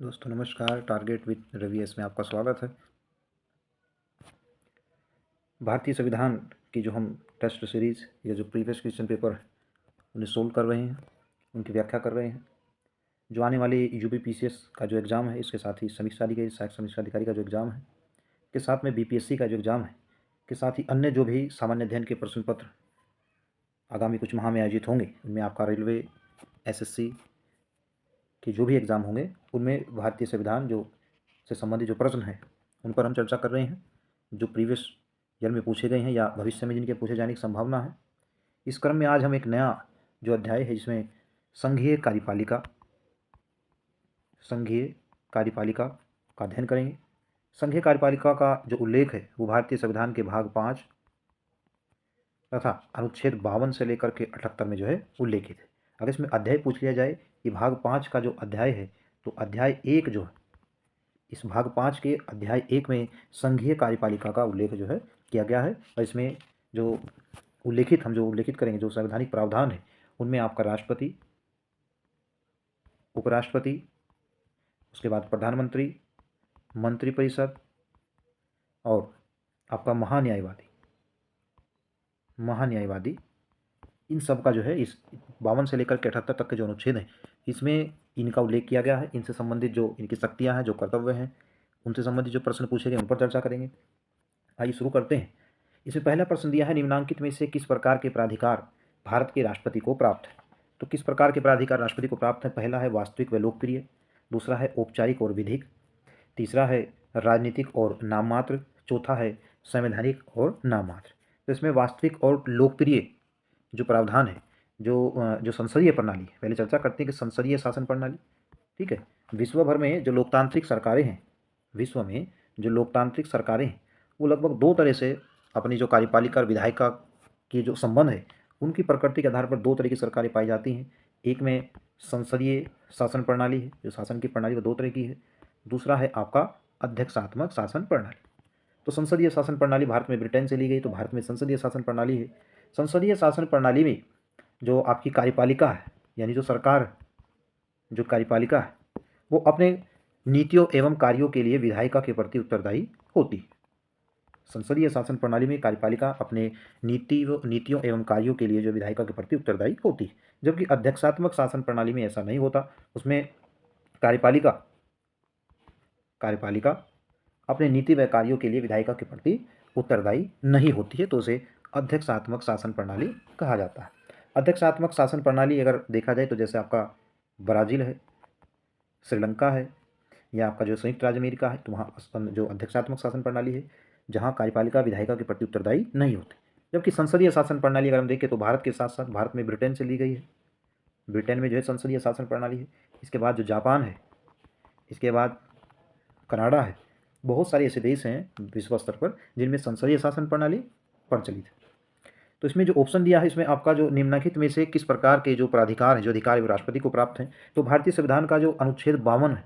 दोस्तों नमस्कार। Target with Ravi S में आपका स्वागत है। भारतीय संविधान की जो हम टेस्ट सीरीज़ या जो प्रीवियस क्वेश्चन पेपर है उन्हें सोल्व कर रहे हैं, उनकी व्याख्या कर रहे हैं। जो आने वाले यूपीपीसीएस का जो एग्ज़ाम है, इसके साथ ही समीक्षा अधिकारी, सहायक समीक्षा अधिकारी का जो एग्ज़ाम है, के साथ में बीपीएससी का जो एग्ज़ाम है, के साथ ही अन्य जो भी सामान्य अध्ययन के प्रश्न पत्र आगामी कुछ माह में आयोजित होंगे, उनमें आपका रेलवे, एसएससी के जो भी एग्ज़ाम होंगे उनमें भारतीय संविधान जो से संबंधित जो प्रश्न हैं उन पर हम चर्चा कर रहे हैं, जो प्रीवियस ईयर में पूछे गए हैं या भविष्य में जिनके पूछे जाने की संभावना है। इस क्रम में आज हम एक नया जो अध्याय है जिसमें संघीय कार्यपालिका का अध्ययन करेंगे। संघीय कार्यपालिका का जो उल्लेख है वो भारतीय संविधान के भाग 5 तथा अनुच्छेद 52 से लेकर के 78 में जो है उल्लेखित है। अगर इसमें अध्याय पूछ लिया जाए कि भाग 5 का जो अध्याय है, तो अध्याय 1 जो है, इस भाग 5 के अध्याय 1 में संघीय कार्यपालिका का उल्लेख जो है किया गया है। और इसमें जो उल्लेखित करेंगे, जो संवैधानिक प्रावधान है, उनमें आपका राष्ट्रपति, उपराष्ट्रपति, उसके बाद प्रधानमंत्री, मंत्रिपरिषद और आपका महान्यायवादी, इन सब का जो है इस 52 से लेकर के 78 तक के जो अनुच्छेद हैं, इसमें इनका उल्लेख किया गया है। इनसे संबंधित जो इनकी शक्तियाँ हैं, जो कर्तव्य हैं, उनसे संबंधित जो प्रश्न पूछे गए उन पर चर्चा करेंगे। आइए शुरू करते हैं। इसमें पहला प्रश्न दिया है, निम्नांकित में से किस प्रकार के प्राधिकार भारत के राष्ट्रपति को प्राप्त है? तो किस प्रकार के प्राधिकार राष्ट्रपति को प्राप्त है? पहला है वास्तविक व लोकप्रिय, दूसरा है औपचारिक और विधिक, तीसरा है राजनीतिक और नाम मात्र, चौथा है संवैधानिक और नाम मात्र। तो इसमें वास्तविक और लोकप्रिय जो प्रावधान है, जो संसदीय प्रणाली है, पहले चर्चा करते हैं कि संसदीय शासन प्रणाली, ठीक है। विश्व में जो लोकतांत्रिक सरकारें हैं वो लगभग दो तरह से अपनी जो कार्यपालिका और विधायिका के जो संबंध है, उनकी प्रकृति के आधार पर दो तरह की सरकारें पाई जाती हैं। एक में संसदीय शासन प्रणाली है, जो शासन की प्रणाली वो दो तरह की है। दूसरा है आपका अध्यक्षात्मक शासन प्रणाली। तो संसदीय शासन प्रणाली भारत में ब्रिटेन से ली गई, तो भारत में संसदीय शासन प्रणाली है। संसदीय शासन प्रणाली में जो आपकी कार्यपालिका है, यानी जो सरकार, जो कार्यपालिका है, वो अपने नीतियों एवं कार्यों के लिए विधायिका के प्रति उत्तरदायी होती है। संसदीय शासन प्रणाली में कार्यपालिका अपने नीतियों एवं कार्यों के लिए जो विधायिका के प्रति उत्तरदायी होती है, जबकि अध्यक्षात्मक शासन प्रणाली में ऐसा नहीं होता। उसमें कार्यपालिका अपने नीति व कार्यों के लिए विधायिका के प्रति उत्तरदायी नहीं होती है, तो उसे अध्यक्षात्मक शासन प्रणाली कहा जाता है। अध्यक्षात्मक शासन प्रणाली अगर देखा जाए तो जैसे आपका ब्राज़ील है, श्रीलंका है, या आपका जो संयुक्त राज्य अमेरिका है, तो वहाँ जो अध्यक्षात्मक शासन प्रणाली है, जहाँ कार्यपालिका विधायिका के प्रति उत्तरदायी नहीं होती। जबकि संसदीय शासन प्रणाली अगर हम देखें तो भारत के साथ साथ भारत में ब्रिटेन से ली गई है। ब्रिटेन में जो है संसदीय शासन प्रणाली है। इसके बाद जो जापान है, इसके बाद कनाडा है, बहुत सारे ऐसे देश हैं विश्व स्तर पर जिनमें संसदीय शासन प्रणाली प्रचलित है। तो इसमें जो ऑप्शन दिया है, इसमें आपका जो निम्नलिखित में से किस प्रकार के जो प्राधिकार हैं, जो अधिकार है वो राष्ट्रपति को प्राप्त हैं? तो भारतीय संविधान का जो अनुच्छेद 52 है,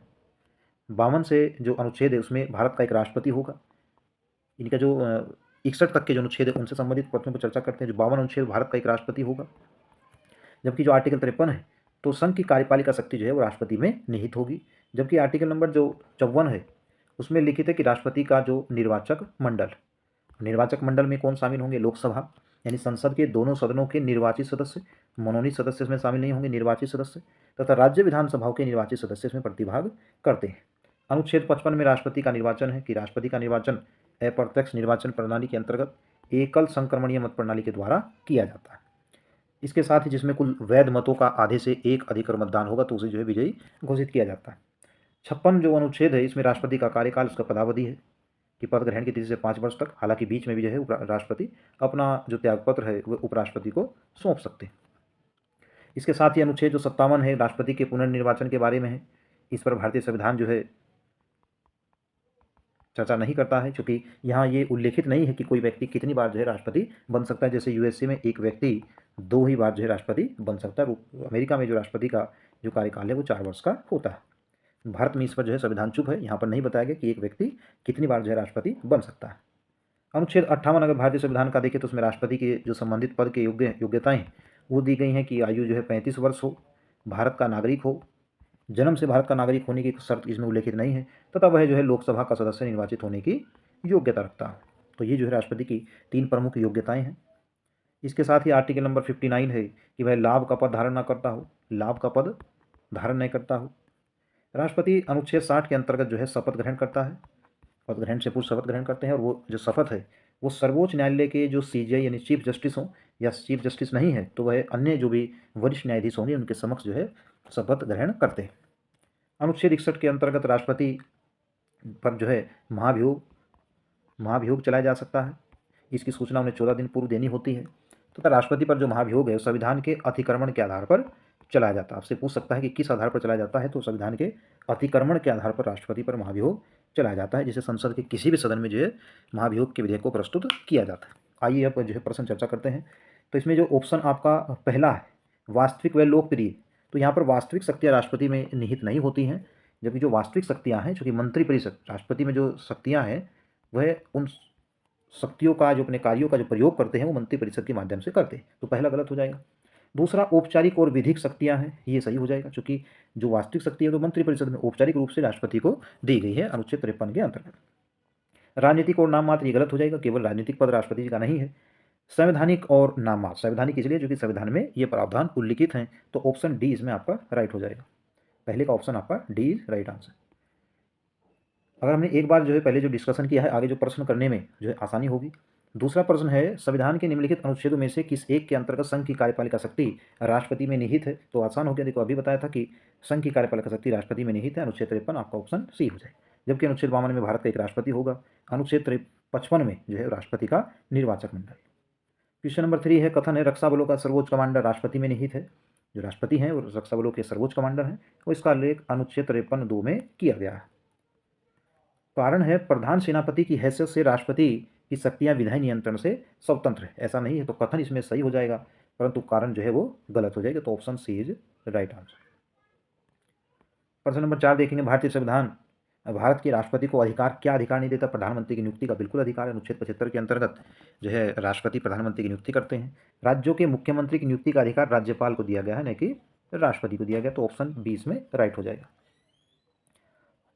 52 से जो अनुच्छेद है उसमें भारत का एक राष्ट्रपति होगा। इनका जो 61 तक के जो अनुच्छेद है उनसे संबंधित प्रश्नों पर चर्चा करते हैं। जो 52 अनुच्छेद, भारत का एक राष्ट्रपति होगा। जबकि जो आर्टिकल 53 है, तो संघ की कार्यपालिका शक्ति जो है वो राष्ट्रपति में निहित होगी। जबकि आर्टिकल नंबर जो 54 है उसमें लिखित है कि राष्ट्रपति का जो निर्वाचक मंडल में कौन शामिल होंगे? लोकसभा, यानी संसद के दोनों सदनों के निर्वाचित सदस्य, मनोनीत सदस्य इसमें शामिल नहीं होंगे, निर्वाचित सदस्य, तथा राज्य विधानसभाओं के निर्वाचित सदस्य इसमें प्रतिभाग करते हैं। अनुच्छेद 55 में राष्ट्रपति का निर्वाचन है कि राष्ट्रपति का निर्वाचन अप्रत्यक्ष निर्वाचन प्रणाली के अंतर्गत एकल संक्रमणीय मत प्रणाली के द्वारा किया जाता है। इसके साथ ही जिसमें कुल वैध मतों का आधे से एक अधिक मतदान होगा तो उसे जो है विजयी घोषित किया जाता है। 56 जो अनुच्छेद है, इसमें राष्ट्रपति का कार्यकाल, उसका पदावधि है कि पद ग्रहण की तिथि से 5 वर्ष तक। हालांकि बीच में भी जो है राष्ट्रपति अपना जो त्यागपत्र है वो उपराष्ट्रपति को सौंप सकते हैं। इसके साथ ही अनुच्छेद जो 57 है राष्ट्रपति के पुनर्निर्वाचन के बारे में है। इस पर भारतीय संविधान जो है चर्चा नहीं करता है, क्योंकि यहाँ ये उल्लेखित नहीं है कि कोई व्यक्ति कितनी बार जो है राष्ट्रपति बन सकता है। जैसे यूएसए में एक व्यक्ति 2 ही बार जो है राष्ट्रपति बन सकता है। अमेरिका में जो राष्ट्रपति का जो कार्यकाल है वो 4 वर्ष का होता है। भारत में इस पर जो है संविधान चुप है, यहाँ पर नहीं बताया गया कि एक व्यक्ति कितनी बार जो है राष्ट्रपति बन सकता है। अनुच्छेद 58 अगर भारतीय संविधान का देखें तो उसमें राष्ट्रपति के जो संबंधित पद के योग्यताएं वो दी गई हैं कि आयु जो है 35 वर्ष हो, भारत का नागरिक हो, जन्म से भारत का नागरिक होने की शर्त इसमें उल्लेखित नहीं है, तथा वह जो है लोकसभा का सदस्य निर्वाचित होने की योग्यता रखता है। तो ये जो है राष्ट्रपति की 3 प्रमुख योग्यताएं हैं। इसके साथ ही आर्टिकल नंबर 59 है कि वह लाभ का पद धारण न करता हो, लाभ का पद धारण नहीं करता हो। राष्ट्रपति अनुच्छेद 60 के अंतर्गत जो है शपथ ग्रहण करता है, पद ग्रहण से पूर्व शपथ ग्रहण करते हैं, और वो जो शपथ है वो सर्वोच्च न्यायालय के जो सीजेआई यानी चीफ जस्टिस हों, या चीफ जस्टिस नहीं है तो वह अन्य जो भी वरिष्ठ न्यायाधीश होंगे उनके समक्ष जो है शपथ ग्रहण करते हैं। अनुच्छेद 61 के अंतर्गत राष्ट्रपति पर जो है महाभियोग महाभियोग चलाया जा सकता है। इसकी सूचना उन्हें 14 दिन पूर्व देनी होती है। तथा राष्ट्रपति पर जो महाभियोग है संविधान के अतिक्रमण के आधार पर चलाया जाता है। आपसे पूछ सकता है कि किस आधार पर चलाया जाता है, तो संविधान के अतिक्रमण के आधार पर राष्ट्रपति पर महाभियोग चलाया जाता है, जिसे संसद के किसी भी सदन में जो है महाभियोग के विधेयक को प्रस्तुत किया जाता है। आइए अब जो है प्रश्न चर्चा करते हैं। तो इसमें जो ऑप्शन आपका पहला है वास्तविक व लोकप्रिय, तो यहाँ पर वास्तविक शक्तियाँ राष्ट्रपति में निहित नहीं होती हैं, जबकि जो वास्तविक शक्तियाँ हैं, चूँकि मंत्रिपरिषद राष्ट्रपति में जो शक्तियाँ हैं वह उन शक्तियों का जो अपने कार्यों का जो प्रयोग करते हैं वो मंत्रिपरिषद के माध्यम से करते हैं, तो पहला गलत हो जाएगा। दूसरा औपचारिक और विधिक शक्तियाँ हैं, ये सही हो जाएगा, क्योंकि जो वास्तविक शक्ति है तो मंत्रिपरिषद में औपचारिक रूप से राष्ट्रपति को दी गई है अनुच्छेद 53 के अंतर्गत। राजनीतिक और नाम मात्र ये गलत हो जाएगा, केवल राजनीतिक पद राष्ट्रपति जी का नहीं है। संवैधानिक और नाम मात्र, संवैधानिक इसलिए क्योंकि संविधान में ये प्रावधान उल्लिखित हैं, तो ऑप्शन डी इसमें आपका राइट हो जाएगा। पहले का ऑप्शन आपका डी इज राइट आंसर। अगर हमने एक बार जो है पहले जो डिस्कशन किया है, आगे जो प्रश्न करने में जो है आसानी होगी। दूसरा प्रश्न है संविधान के निम्नलिखित अनुच्छेदों में से किस एक के अंतर्गत संघ की कार्यपालिका शक्ति राष्ट्रपति में निहित है, तो आसान हो गया। देखो अभी बताया था कि संघ की कार्यपालिका शक्ति राष्ट्रपति में निहित है, अनुच्छेद 53 आपका ऑप्शन सी हो जाए। जबकि अनुच्छेद 52 में भारत का एक राष्ट्रपति होगा, अनुच्छेद 55 में जो है राष्ट्रपति का निर्वाचक मंडल। क्वेश्चन नंबर 3 है कथन है रक्षा बलों का सर्वोच्च कमांडर राष्ट्रपति में निहित है। जो राष्ट्रपति हैं वो रक्षा बलों के सर्वोच्च कमांडर हैं, और इसका उल्लेख अनुच्छेद 53(2) में किया गया है। कारण है प्रधान सेनापति की हैसियत से राष्ट्रपति की शक्तियां विधायी नियंत्रण से स्वतंत्र है, ऐसा नहीं है, तो कथन इसमें सही हो जाएगा, परंतु कारण जो है वो गलत हो जाएगा, तो option C is right answer. प्रश्न नंबर 4 देखेंगे, भारतीय संविधान भारत के राष्ट्रपति को क्या अधिकार नहीं देता, प्रधानमंत्री की नियुक्ति का बिल्कुल अधिकार है। अनुच्छेद 75 के अंतर्गत जो है राष्ट्रपति प्रधानमंत्री की नियुक्ति करते हैं। राज्यों के मुख्यमंत्री की नियुक्ति का अधिकार राज्यपाल को दिया गया है, न कि राष्ट्रपति को दिया गया, तो ऑप्शन 20 में राइट हो जाएगा।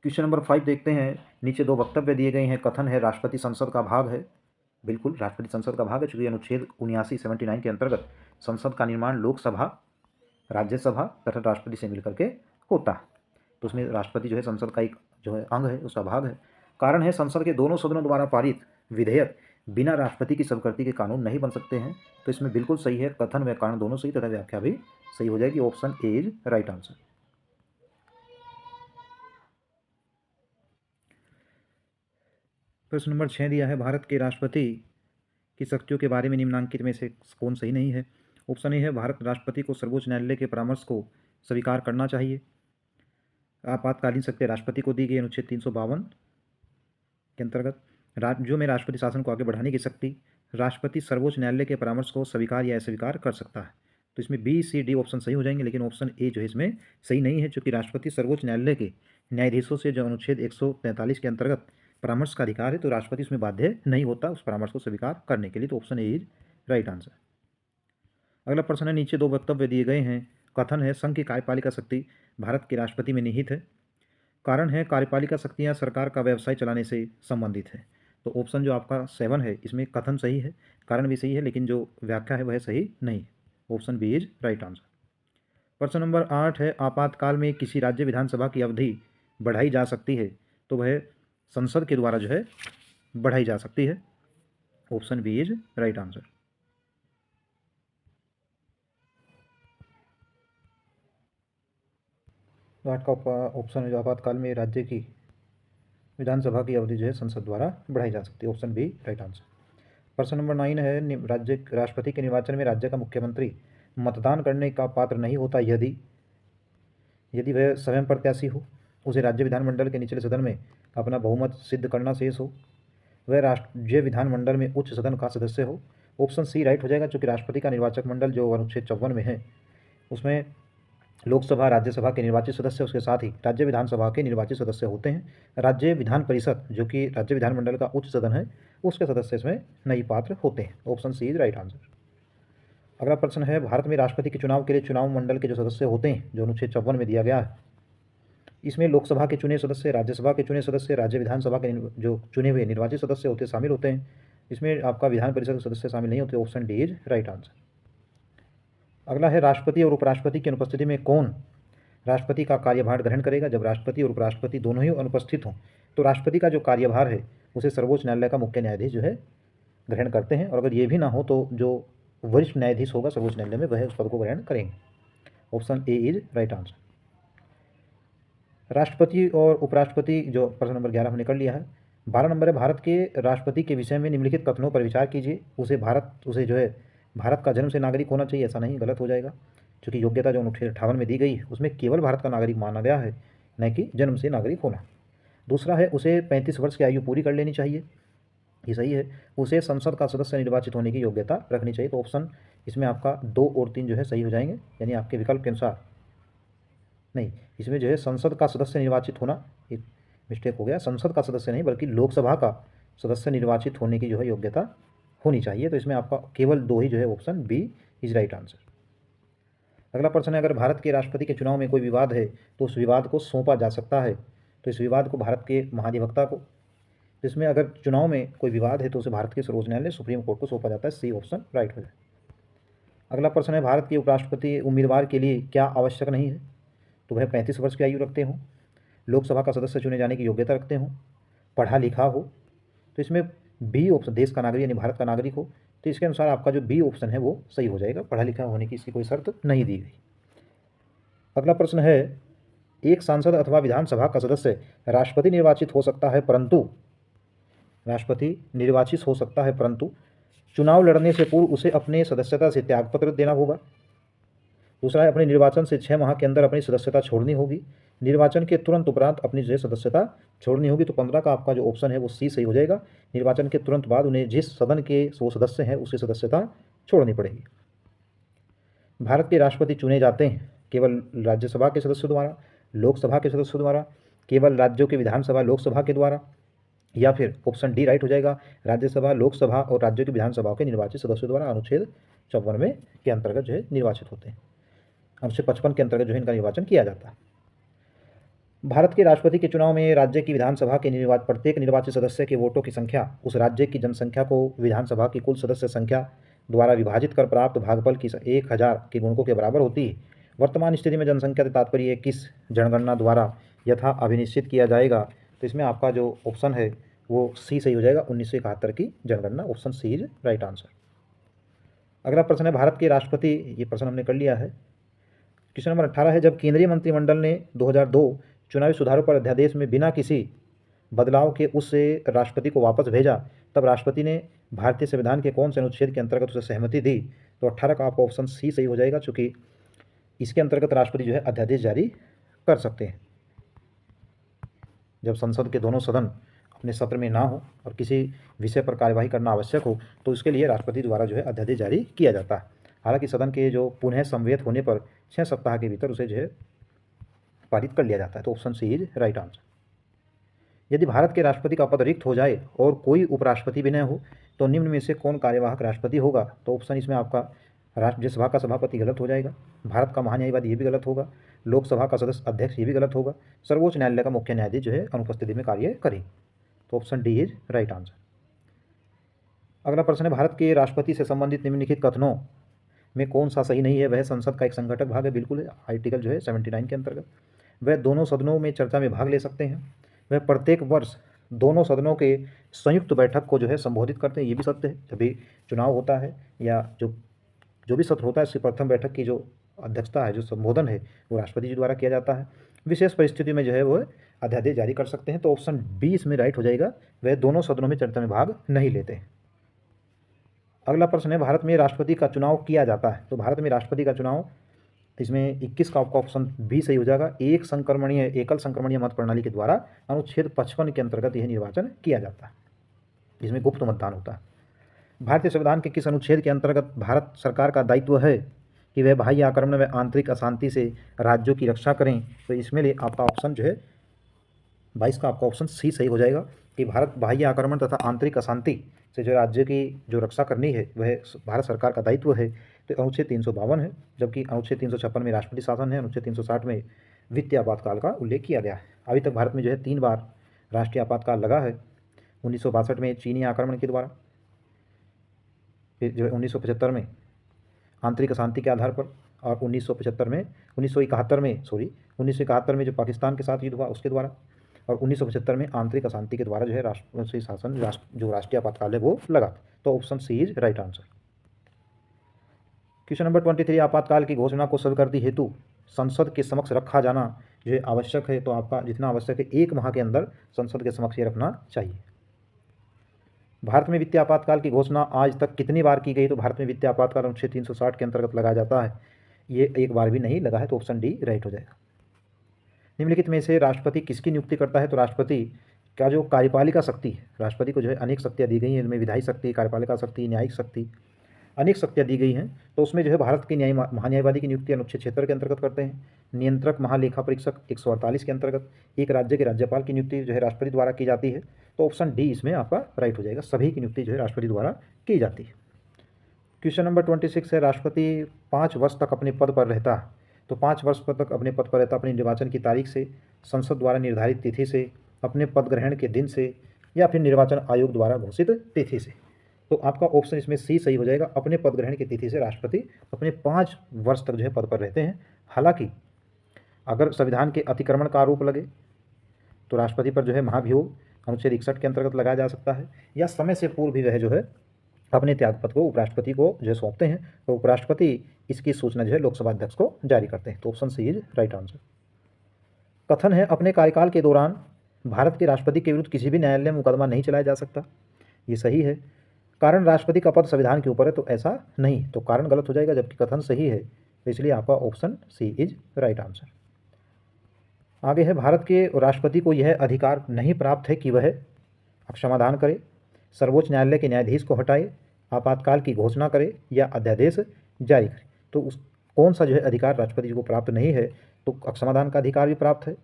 क्वेश्चन नंबर 5 देखते हैं, नीचे 2 वक्तव्य दिए गए हैं, कथन है राष्ट्रपति संसद का भाग है। बिल्कुल राष्ट्रपति संसद का भाग है, चूंकि अनुच्छेद 79 के अंतर्गत संसद का निर्माण लोकसभा, राज्यसभा तथा राष्ट्रपति से मिलकर के होता है, तो उसमें राष्ट्रपति जो है संसद का एक जो है अंग है, उसका भाग है। कारण है संसद के दोनों सदनों द्वारा पारित विधेयक बिना राष्ट्रपति की स्वीकृति के कानून नहीं बन सकते हैं, तो इसमें बिल्कुल सही है, कथन व कारण दोनों सही तथा व्याख्या भी सही हो जाएगी, option A is right answer. प्रश्न नंबर 6 दिया है, भारत के राष्ट्रपति की शक्तियों के बारे में निम्नांकित में से कौन सही नहीं है। ऑप्शन ए है भारत राष्ट्रपति को सर्वोच्च न्यायालय के परामर्श को स्वीकार करना चाहिए। आपातकालीन शक्ति राष्ट्रपति को दी गई अनुच्छेद 352 के अंतर्गत। जो में राष्ट्रपति शासन को आगे बढ़ाने की शक्ति, राष्ट्रपति सर्वोच्च न्यायालय के परामर्श को स्वीकार या अस्वीकार कर सकता है, तो इसमें बी सी डी ऑप्शन सही हो जाएंगे, लेकिन ऑप्शन ए जो है इसमें सही नहीं है, क्योंकि राष्ट्रपति सर्वोच्च न्यायालय के न्यायाधीशों से जो अनुच्छेद 143 के अंतर्गत परामर्श का अधिकार है, तो राष्ट्रपति उसमें बाध्य नहीं होता उस परामर्श को स्वीकार करने के लिए, तो option A is right answer. अगला प्रश्न है, नीचे 2 वक्तव्य दिए गए हैं, कथन है संघ की कार्यपालिका शक्ति भारत के राष्ट्रपति में निहित है। कारण है कार्यपालिका शक्तियां सरकार का व्यवसाय चलाने से संबंधित है, तो ऑप्शन जो आपका 7 है इसमें कथन सही है, कारण भी सही है, लेकिन जो व्याख्या है वह सही नहीं है, option B is right answer. प्रश्न नंबर 8 है, आपातकाल में किसी राज्य विधानसभा की अवधि बढ़ाई जा सकती है, तो वह संसद के द्वारा जो है बढ़ाई जा सकती है, option B is right answer. आठ का ऑप्शन है जो आपातकाल में राज्य की विधानसभा की अवधि जो है संसद द्वारा बढ़ाई जा सकती है, ऑप्शन बी राइट आंसर। प्रश्न नंबर 9 है, राष्ट्रपति के निर्वाचन में राज्य का मुख्यमंत्री मतदान करने का पात्र नहीं होता यदि वह स्वयं प्रत्याशी हो, उसे राज्य विधानमंडल के निचले सदन में अपना बहुमत सिद्ध करना शेष हो, वह राज्य विधानमंडल में उच्च सदन का सदस्य हो, ऑप्शन सी राइट हो जाएगा, क्योंकि राष्ट्रपति का निर्वाचक मंडल जो अनुच्छेद 54 में है उसमें लोकसभा राज्यसभा के निर्वाचित सदस्य, उसके साथ ही राज्य विधानसभा के निर्वाचित सदस्य होते हैं। राज्य विधान परिषद जो कि राज्य विधानमंडल का उच्च सदन है उसके सदस्य इसमें नहीं पात्र होते हैं, option C is right answer. अगला प्रश्न है, भारत में राष्ट्रपति के चुनाव के लिए चुनाव मंडल के जो सदस्य होते हैं जो अनुच्छेद 54 में दिया गया है, इसमें लोकसभा के चुने सदस्य, राज्यसभा के चुने सदस्य, राज्य विधानसभा के जो चुने हुए निर्वाचित सदस्य होते शामिल होते हैं। इसमें आपका विधान परिषद के सदस्य शामिल नहीं होते। Option D is right answer. अगला है राष्ट्रपति और उपराष्ट्रपति की अनुपस्थिति में कौन राष्ट्रपति का कार्यभार ग्रहण करेगा। जब राष्ट्रपति और उपराष्ट्रपति दोनों ही अनुपस्थित हों तो राष्ट्रपति का जो कार्यभार है उसे सर्वोच्च न्यायालय का मुख्य न्यायाधीश जो है ग्रहण करते हैं, और अगर ये भी ना हो तो जो वरिष्ठ न्यायाधीश होगा सर्वोच्च न्यायालय में वह उस पद को ग्रहण करेंगे। Option A is right answer. राष्ट्रपति और उपराष्ट्रपति जो प्रश्न नंबर 11 हमने कर लिया है। 12 नंबर है भारत के राष्ट्रपति के विषय में निम्नलिखित कथनों पर विचार कीजिए। उसे जो है भारत का जन्म से नागरिक होना चाहिए, ऐसा नहीं, गलत हो जाएगा, क्योंकि योग्यता जो अनुच्छेद 58 में दी गई है उसमें केवल भारत का नागरिक माना गया है, न कि जन्म से नागरिक होना। दूसरा है उसे 35 वर्ष की आयु पूरी कर लेनी चाहिए, ये सही है। उसे संसद का सदस्य निर्वाचित होने की योग्यता रखनी चाहिए। तो ऑप्शन इसमें आपका 2 और 3 जो है सही हो जाएंगे, यानी आपके विकल्प के अनुसार नहीं, इसमें जो है संसद का सदस्य निर्वाचित होना, एक मिस्टेक हो गया, संसद का सदस्य नहीं बल्कि लोकसभा का सदस्य निर्वाचित होने की जो है योग्यता होनी चाहिए। तो इसमें आपका केवल 2 ही जो है option B is right answer. अगला प्रश्न है अगर भारत के राष्ट्रपति के चुनाव में कोई विवाद है तो उस विवाद को सौंपा जा सकता है। तो इस विवाद को भारत के महाधिवक्ता को, इसमें अगर चुनाव में कोई विवाद है तो उसे भारत के सर्वोच्च न्यायालय सुप्रीम कोर्ट को सौंपा जाता है। सी ऑप्शन राइट हो जाए। अगला प्रश्न है भारत के उपराष्ट्रपति उम्मीदवार के लिए क्या आवश्यक नहीं है। तो वह 35 वर्ष की आयु रखते हों, लोकसभा का सदस्य चुने जाने की योग्यता रखते हों, पढ़ा लिखा हो। तो इसमें बी ऑप्शन देश का नागरिक यानी भारत का नागरिक हो। तो इसके अनुसार आपका जो बी ऑप्शन है वो सही हो जाएगा, पढ़ा लिखा होने की इसकी कोई शर्त नहीं दी गई। अगला प्रश्न है एक सांसद अथवा विधानसभा का सदस्य राष्ट्रपति निर्वाचित हो सकता है परंतु चुनाव लड़ने से पूर्व उसे अपने सदस्यता से त्यागपत्र देना होगा। दूसरा है अपने निर्वाचन से 6 माह के अंदर अपनी सदस्यता छोड़नी होगी। निर्वाचन के तुरंत उपरांत अपनी जो सदस्यता छोड़नी होगी। तो 15 का आपका जो ऑप्शन है वो सी सही हो जाएगा। निर्वाचन के तुरंत बाद उन्हें जिस सदन के वो सदस्य हैं उसकी सदस्यता छोड़नी पड़ेगी। भारत के राष्ट्रपति चुने जाते हैं केवल राज्यसभा के सदस्यों द्वारा, लोकसभा के सदस्यों द्वारा, केवल राज्यों के विधानसभा लोकसभा के द्वारा, या फिर ऑप्शन डी राइट हो जाएगा, राज्यसभा लोकसभा और राज्यों की विधानसभाओं के निर्वाचित सदस्यों द्वारा अनुच्छेद 54 में के अंतर्गत जो है निर्वाचित होते हैं। अनुच्छेद 55 के अंतर्गत जो है इनका निर्वाचन किया जाता है। भारत के राष्ट्रपति के चुनाव में राज्य की विधानसभा के प्रत्येक निर्वाचित सदस्य के वोटों की संख्या उस राज्य की जनसंख्या को विधानसभा की कुल सदस्य संख्या द्वारा विभाजित कर प्राप्त भागफल की 1000 के गुणकों के बराबर होती है। वर्तमान स्थिति में जनसंख्या से तात्पर्य किस जनगणना द्वारा यथा अभिनिश्चित किया जाएगा। तो इसमें आपका जो ऑप्शन है वो सी सही हो जाएगा, 1971 की जनगणना। Option C is right answer. अगला प्रश्न है भारत के राष्ट्रपति, ये प्रश्न हमने कर लिया है। क्वेश्चन नंबर 18 है जब केंद्रीय मंत्रिमंडल ने 2002 चुनावी सुधारों पर अध्यादेश में बिना किसी बदलाव के उससे राष्ट्रपति को वापस भेजा तब राष्ट्रपति ने भारतीय संविधान के कौन से अनुच्छेद के अंतर्गत उसे सहमति दी। तो 18 का आपका ऑप्शन सी सही हो जाएगा, चूँकि इसके अंतर्गत राष्ट्रपति जो है अध्यादेश जारी कर सकते हैं। जब संसद के दोनों सदन अपने सत्र में ना हो और किसी विषय पर कार्यवाही करना आवश्यक हो तो उसके लिए राष्ट्रपति द्वारा जो है अध्यादेश जारी किया जाता है। हालांकि सदन के जो पुनः संवेद होने पर 6 सप्ताह के भीतर उसे जो है पारित कर लिया जाता है। तो option C is right answer. यदि भारत के राष्ट्रपति का पद रिक्त हो जाए और कोई उपराष्ट्रपति भी न हो तो निम्न में से कौन कार्यवाहक राष्ट्रपति होगा। तो ऑप्शन इसमें आपका राज्यसभा का सभापति गलत हो जाएगा, भारत का महान्यायवादी ये भी गलत होगा, लोकसभा का सदस्य अध्यक्ष ये भी गलत होगा, सर्वोच्च न्यायालय का मुख्य न्यायाधीश जो है अनुपस्थिति में कार्य करे। तो option D is right answer. अगला प्रश्न है भारत के राष्ट्रपति से संबंधित निम्नलिखित कथनों में कौन सा सही नहीं है। वह संसद का एक संघटक भाग है, बिल्कुल है, आर्टिकल जो है 79 के अंतर्गत। वह दोनों सदनों में चर्चा में भाग ले सकते हैं। वह प्रत्येक वर्ष दोनों सदनों के संयुक्त बैठक को जो है संबोधित करते हैं, ये भी सत्य है। जब भी चुनाव होता है या जो भी सत्र होता है उसकी प्रथम बैठक की जो अध्यक्षता है, जो संबोधन है, वो राष्ट्रपति जी द्वारा किया जाता है। विशेष परिस्थिति में जो है वो अध्यादेश जारी कर सकते हैं। तो ऑप्शन बी इसमें राइट हो जाएगा, वह दोनों सदनों में चर्चा में भाग नहीं लेते हैं। अगला प्रश्न है भारत में राष्ट्रपति का चुनाव किया जाता है। तो भारत में राष्ट्रपति का चुनाव इसमें 21 का आपका ऑप्शन बी सही हो जाएगा, एकल संक्रमणीय मत प्रणाली के द्वारा अनुच्छेद 55 के अंतर्गत यह निर्वाचन किया जाता है, जिसमें गुप्त मतदान होता है। भारतीय संविधान के किस अनुच्छेद के अंतर्गत भारत सरकार का दायित्व है कि वह बाह्य आक्रमण व आंतरिक अशांति से राज्यों की रक्षा करें। तो इसमें लिए आपका ऑप्शन जो है 22 का आपका ऑप्शन सी सही हो जाएगा कि भारत बाह्य आक्रमण तथा आंतरिक अशांति से जो राज्य की जो रक्षा करनी है वह भारत सरकार का दायित्व है। तो अनुच्छेद 352 है, जबकि अनुच्छेद 356 में राष्ट्रपति शासन है, अनुच्छेद 360 में वित्तीय आपातकाल का उल्लेख किया गया है। अभी तक भारत में जो है 3 बार राष्ट्रीय आपातकाल लगा है। 1962 में चीनी आक्रमण के द्वारा, फिर जो है 1975 में आंतरिक अशांति के आधार पर, और 1971 में जो पाकिस्तान के साथ युद्ध हुआ उसके द्वारा, और 1975 में आंतरिक अशांति के द्वारा जो है राष्ट्रीय शासन जो राष्ट्रीय आपातकाल है वो लगा। तो option C is right answer. Question number 23, आपातकाल की घोषणा को स्वीकृति हेतु संसद के समक्ष रखा जाना जो है आवश्यक है। तो आपका जितना आवश्यक है 1 माह के अंदर संसद के समक्ष ये रखना चाहिए। भारत में वित्तीय आपातकाल की घोषणा आज तक कितनी बार की गई? तो भारत में वित्तीय आपातकाल अनुच्छेद 360 के अंतर्गत लगाया जाता है। ये 1 बार भी नहीं लगा है, तो ऑप्शन डी राइट हो जाएगा। निम्नलिखित में से राष्ट्रपति किसकी नियुक्ति करता है? तो राष्ट्रपति का जो कार्यपालिका शक्ति है, राष्ट्रपति को जो है अनेक शक्तियाँ दी गई हैं, इनमें विधायी शक्ति, कार्यपालिका शक्ति, न्यायिक शक्ति, अनेक शक्तियाँ दी गई हैं। तो उसमें जो है भारत के महान्यायवादी की नियुक्ति अनुच्छेद 76 के अंतर्गत करते हैं। नियंत्रक महालेखा परीक्षक 148 के अंतर्गत। एक राज्य के राज्यपाल की नियुक्ति जो है राष्ट्रपति द्वारा की जाती है। तो ऑप्शन डी इसमें आपका राइट हो जाएगा, सभी की नियुक्ति जो है राष्ट्रपति द्वारा की जाती है। क्वेश्चन नंबर 26 है, राष्ट्रपति 5 वर्ष तक अपने पद पर रहता है। तो 5 वर्ष तक अपने पद पर रहता अपने निर्वाचन की तारीख से, संसद द्वारा निर्धारित तिथि से, अपने पद ग्रहण के दिन से, या फिर निर्वाचन आयोग द्वारा घोषित तिथि से। तो आपका ऑप्शन इसमें सी सही हो जाएगा। अपने पद ग्रहण की तिथि से राष्ट्रपति अपने 5 वर्ष तक जो है पद पर रहते हैं। हालांकि अगर संविधान के अतिक्रमण का आरोप लगे तो राष्ट्रपति पर जो है महाभियोग अनुच्छेद 61 के अंतर्गत लगाया जा सकता है, या समय से पूर्व भी वह जो है अपने त्यागपत्र को उपराष्ट्रपति को जो सौंपते हैं, तो उपराष्ट्रपति इसकी सूचना जो है लोकसभा अध्यक्ष को जारी करते हैं। तो option C is right answer. कथन है, अपने कार्यकाल के दौरान भारत के राष्ट्रपति के विरुद्ध किसी भी न्यायालय में मुकदमा नहीं चलाया जा सकता। ये सही है। कारण राष्ट्रपति का पद संविधान के ऊपर है, तो ऐसा नहीं, तो कारण गलत हो जाएगा, जबकि कथन सही है। तो इसलिए आपका option C is right answer. आगे है, भारत के राष्ट्रपति को यह अधिकार नहीं प्राप्त है कि वह समाधान करे, सर्वोच्च न्यायालय के न्यायाधीश को हटाए, आपातकाल की घोषणा करे, या अध्यादेश जारी करे। तो उस कौन सा जो है अधिकार राष्ट्रपति जी को प्राप्त नहीं है? तो समाधान का अधिकार भी प्राप्त है,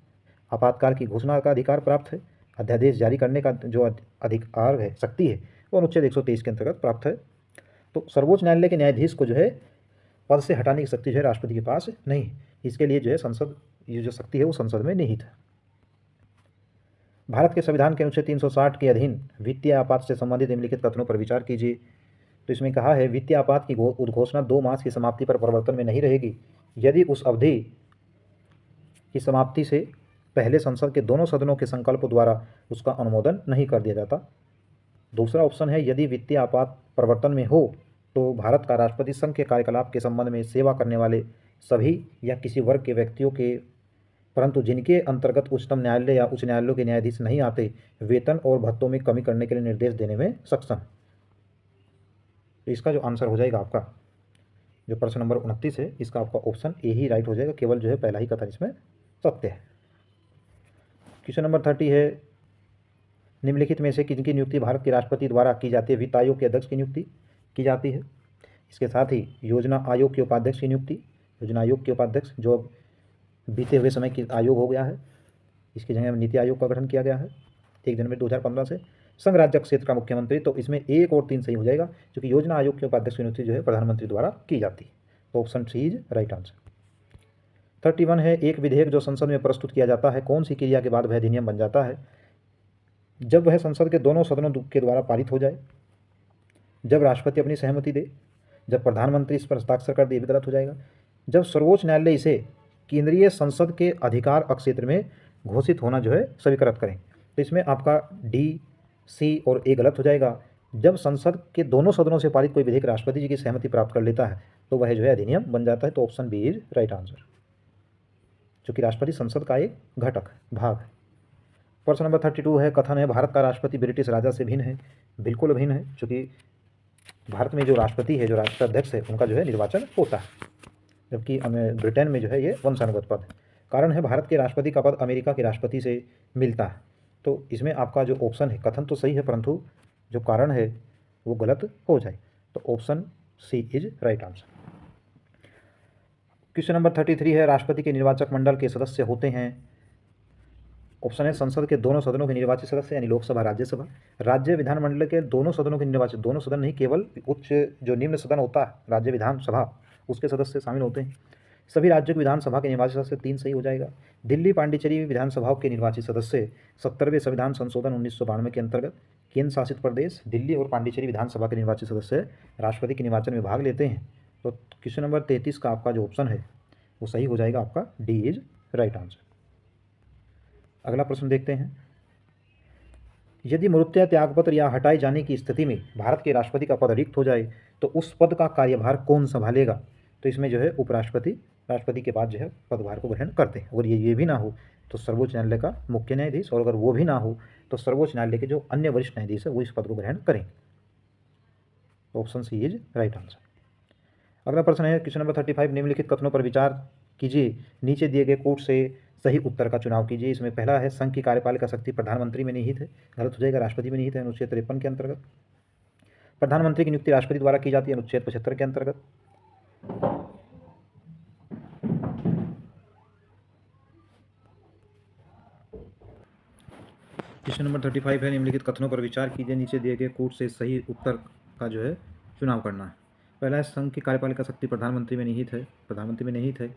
आपातकाल की घोषणा का अधिकार प्राप्त है, अध्यादेश जारी करने का जो अधिकार है, शक्ति है, वो अनुच्छेद 123 के अंतर्गत प्राप्त है। तो सर्वोच्च न्यायालय के न्यायाधीश को जो है पद से हटाने की शक्ति जो है राष्ट्रपति के पास नहीं। इसके लिए जो है संसद, ये जो शक्ति है वो संसद में निहित है। भारत के संविधान के अनुच्छेद 360 के अधीन वित्तीय आपात से संबंधित निम्नलिखित कथनों पर विचार कीजिए। तो इसमें कहा है, वित्तीय आपात की उद्घोषणा 2 मास की समाप्ति पर प्रवर्तन में नहीं रहेगी यदि उस अवधि की समाप्ति से पहले संसद के दोनों सदनों के संकल्प द्वारा उसका अनुमोदन नहीं कर दिया जाता। दूसरा ऑप्शन है, यदि वित्तीय आपात प्रवर्तन में हो तो भारत का राष्ट्रपति संघ के कार्यकलाप के संबंध में सेवा करने वाले सभी या किसी वर्ग के व्यक्तियों के, परंतु जिनके अंतर्गत उच्चतम न्यायालय या उच्च न्यायालयों के न्यायाधीश नहीं आते, वेतन और भत्तों में कमी करने के लिए निर्देश देने में सक्षम। तो इसका जो आंसर हो जाएगा आपका, जो प्रश्न नंबर 29 है, इसका आपका ऑप्शन ए ही राइट हो जाएगा। केवल जो है पहला ही कथन इसमें सत्य है। क्वेश्चन नंबर 30 है, निम्नलिखित में से किनकी नियुक्ति भारत के राष्ट्रपति द्वारा की जाती है? वित्त आयोग के अध्यक्ष की नियुक्ति की जाती है। इसके साथ ही योजना आयोग के उपाध्यक्ष की नियुक्ति, योजना आयोग के उपाध्यक्ष जो बीते हुए समय की आयोग हो गया है, इसकी जगह में नीति आयोग का गठन किया गया है 1 जनवरी 2015 से। संघ राज्य क्षेत्र का मुख्यमंत्री, तो इसमें 1 और 3 सही हो जाएगा, क्योंकि योजना आयोग के उपाध्यक्ष की नियुक्ति जो है प्रधानमंत्री द्वारा की जाती है। तो option C is right answer. 31 है, एक विधेयक जो संसद में प्रस्तुत किया जाता है, कौन सी क्रिया के बाद वह अधिनियम बन जाता है? जब वह संसद के दोनों सदनों के द्वारा पारित हो जाए, जब राष्ट्रपति अपनी सहमति दे, जब प्रधानमंत्री इस पर हस्ताक्षर कर दे, ये भी गलत हो जाएगा, जब सर्वोच्च न्यायालय इसे केंद्रीय संसद के अधिकार क्षेत्र में घोषित होना जो है स्वीकृत करें। तो इसमें आपका डी, सी और ए गलत हो जाएगा। जब संसद के दोनों सदनों से पारित कोई विधेयक राष्ट्रपति जी की सहमति प्राप्त कर लेता है, तो वह जो है अधिनियम बन जाता है। तो option B is right answer, क्योंकि राष्ट्रपति संसद का एक घटक भाग है। प्रश्न नंबर 32 है, कथन है, भारत का राष्ट्रपति ब्रिटिश राजा से भिन्न है। बिल्कुल भिन्न है, क्योंकि भारत में जो राष्ट्रपति है, जो राष्ट्राध्यक्ष है, उनका जो है निर्वाचन होता है, जबकि ब्रिटेन में जो है ये वंशानुगत पद है। कारण है, भारत के राष्ट्रपति का पद अमेरिका के राष्ट्रपति से मिलता है। तो इसमें आपका जो ऑप्शन है, कथन तो सही है, परंतु जो कारण है वो गलत हो जाए। तो option C is right answer. Question number 33 है, राष्ट्रपति के निर्वाचक मंडल के सदस्य होते हैं। ऑप्शन है, संसद के दोनों सदनों के निर्वाचित सदस्य, यानी लोकसभा, राज्यसभा। राज्य विधानमंडल के दोनों सदनों के निर्वाचित, दोनों सदन नहीं, केवल उच्च जो निम्न सदन होता है राज्य विधानसभा, उसके सदस्य शामिल होते हैं। सभी राज्यों की विधानसभा के निर्वाचित सदस्य 3 सही हो जाएगा। दिल्ली पांडिचेरी विधानसभाओं के निर्वाचित सदस्य 70वें संविधान संशोधन 1992 के अंतर्गत केंद्र शासित प्रदेश दिल्ली और पांडिचेरी विधानसभा के निर्वाचित सदस्य राष्ट्रपति के निर्वाचन में भाग लेते हैं। तो क्वेश्चन नंबर 33 का आपका जो ऑप्शन है वो सही हो जाएगा, आपका डी इज राइट आंसर। अगला प्रश्न देखते हैं। यदि मृत्यु त्यागपत्र या हटाए जाने की स्थिति में भारत के राष्ट्रपति का पद रिक्त हो जाए तो उस पद का कार्यभार कौन संभालेगा? तो इसमें जो है उपराष्ट्रपति राष्ट्रपति के बाद जो है पदभार को ग्रहण करते हैं। अगर ये भी ना हो तो सर्वोच्च न्यायालय का मुख्य न्यायाधीश, और अगर वो भी ना हो तो सर्वोच्च न्यायालय के जो अन्य वरिष्ठ न्यायाधीश है वो इस पद को ग्रहण करेंगे। Option C is right answer. अगला प्रश्न है क्वेश्चन नंबर 35, निम्नलिखित कथनों पर विचार कीजिए, नीचे दिए गए कोट से सही उत्तर का चुनाव कीजिए। इसमें पहला है संघ की कार्यपालिका शक्ति प्रधानमंत्री में निहित है, गलत हो जाएगा, राष्ट्रपति में निहित है अनुच्छेद 53 के अंतर्गत। प्रधानमंत्री की नियुक्ति राष्ट्रपति द्वारा की जाती है अनुच्छेद 75 के अंतर्गत। क्वेश्चन नंबर 35 है, निम्नलिखित कथनों पर विचार कीजिए, नीचे दिए गए कोट से सही उत्तर का जो है चुनाव करना है। पहला है संघ की कार्यपालिका शक्ति प्रधानमंत्री में निहित है, प्रधानमंत्री में निहित है,